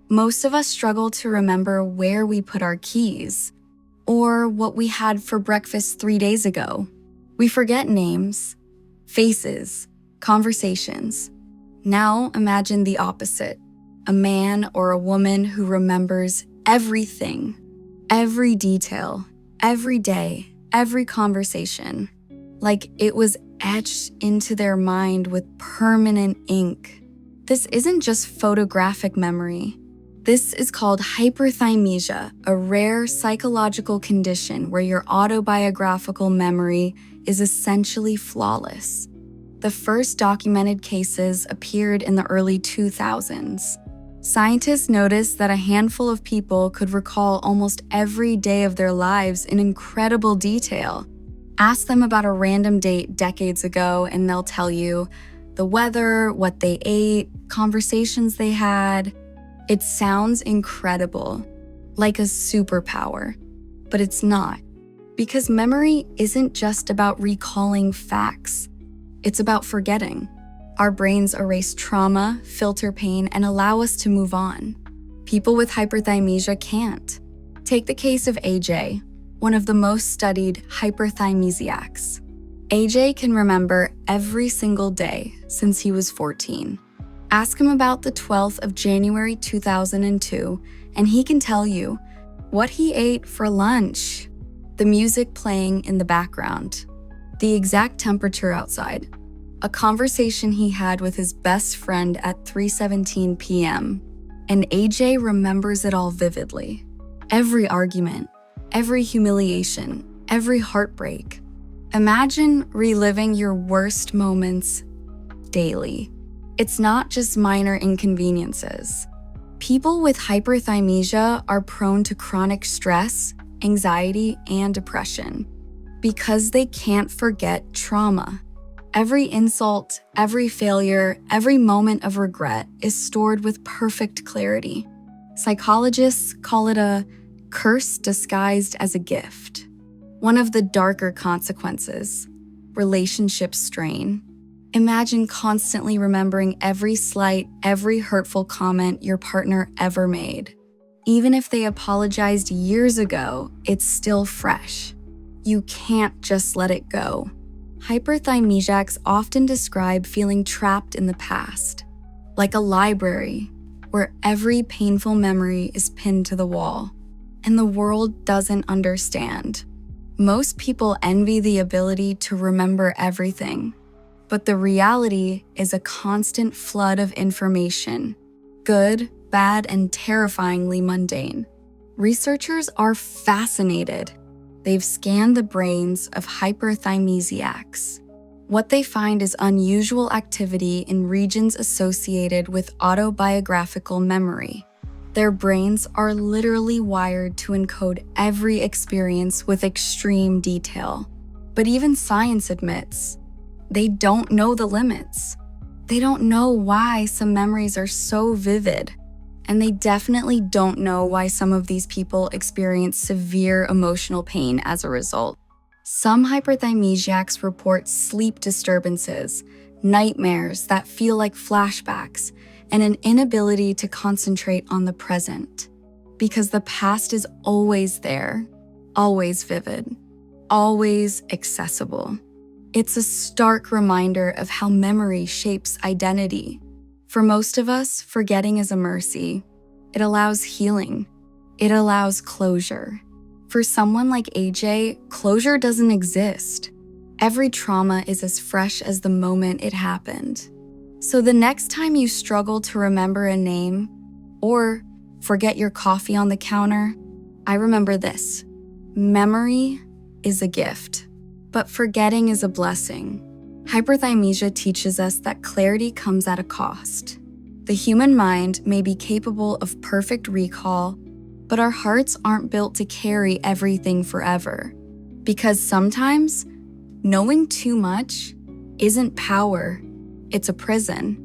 Most of us struggle to remember where we put our keys or what we had for breakfast 3 days ago. We forget names, faces, conversations. Now imagine the opposite, a man or a woman who remembers everything, every detail, every day, every conversation, like it was etched into their mind with permanent ink. This isn't just photographic memory. This is called hyperthymesia, a rare psychological condition where your autobiographical memory is essentially flawless. The first documented cases appeared in the early 2000s. Scientists noticed that a handful of people could recall almost every day of their lives in incredible detail. Ask them about a random date decades ago and they'll tell you the weather, what they ate, conversations they had. It sounds incredible, like a superpower, but it's not. Because memory isn't just about recalling facts. It's about forgetting. Our brains erase trauma, filter pain, and allow us to move on. People with hyperthymesia can't. Take the case of AJ, one of the most studied hyperthymesiacs. AJ can remember every single day since he was 14. Ask him about the 12th of January 2002, and he can tell you what he ate for lunch, the music playing in the background, the exact temperature outside, a conversation he had with his best friend at 3:17 p.m., and AJ remembers it all vividly. Every argument, every humiliation, every heartbreak. Imagine reliving your worst moments daily. It's not just minor inconveniences. People with hyperthymesia are prone to chronic stress, anxiety, and depression because they can't forget trauma. Every insult, every failure, every moment of regret is stored with perfect clarity. Psychologists call it a curse disguised as a gift. One of the darker consequences, relationship strain. Imagine constantly remembering every slight, every hurtful comment your partner ever made. Even if they apologized years ago, it's still fresh. You can't just let it go. Hyperthymesiacs often describe feeling trapped in the past, like a library where every painful memory is pinned to the wall, and the world doesn't understand. Most people envy the ability to remember everything. But the reality is a constant flood of information, good, bad, and terrifyingly mundane. Researchers are fascinated. They've scanned the brains of hyperthymesiacs. What they find is unusual activity in regions associated with autobiographical memory. Their brains are literally wired to encode every experience with extreme detail. But even science admits, they don't know the limits. They don't know why some memories are so vivid. And they definitely don't know why some of these people experience severe emotional pain as a result. Some hyperthymesiacs report sleep disturbances, nightmares that feel like flashbacks, and an inability to concentrate on the present. Because the past is always there, always vivid, always accessible. It's a stark reminder of how memory shapes identity. For most of us, forgetting is a mercy. It allows healing. It allows closure. For someone like AJ, closure doesn't exist. Every trauma is as fresh as the moment it happened. So the next time you struggle to remember a name or forget your coffee on the counter, I remember this. Memory is a gift, but forgetting is a blessing. Hyperthymesia teaches us that clarity comes at a cost. The human mind may be capable of perfect recall, but our hearts aren't built to carry everything forever. Because sometimes, knowing too much isn't power, it's a prison.